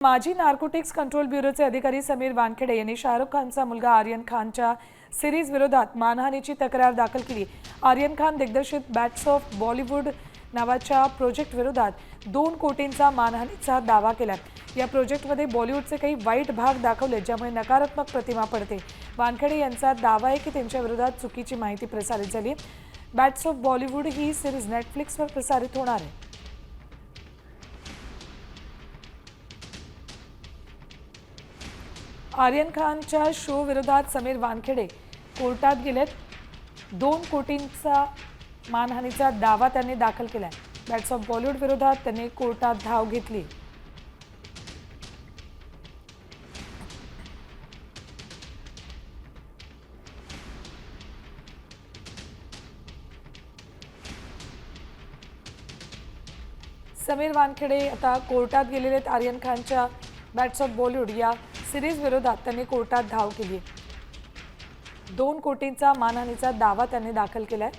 माजी narcotics control ब्युरोचे अधिकारी समीर वानखेडे यांनी शाहरुख खानचा मुलगा आर्यन खानच्या सिरीज विरोधात मानहानीची तक्रार दाखल केली। आर्यन खान दिग्दर्शित बॅट्स ऑफ बॉलिवूड नावाच्या प्रोजेक्ट विरोधात 2 कोटींचा मानहानीचा दावा केला। या प्रोजेक्टमध्ये बॉलिवूडचे काही वाईट भाग दाखवले ज्यामुळे नकारात्मक प्रतिमा पडते। वानखेडे यांचा दावा आहे की त्यांच्या विरोधात चुकीची माहिती प्रसारित झाली। Bats of Bollywood he series नेटफ्लिक्सवर प्रसारित होणार आहे। आर्यन खानच्या शो विरोधात समीर वानखेडे कोर्टात गेलेत। 2 कोटींचा मानहानीचा दावा त्यांनी दाखल केलाय। बॅट्स ऑफ बॉलिवूड विरोधात त्यांनी कोर्टात धाव घेतली। समीर वानखेडे आता कोर्टात गेलेले आहेत। आर्यन खानच्या बॅट्स ऑफ बॉलिवूड या सिरीज विरोधात त्यांनी कोर्टात धाव केली। 2 कोटींचा मानहानीचा दावा त्यांनी दाखल केलाय।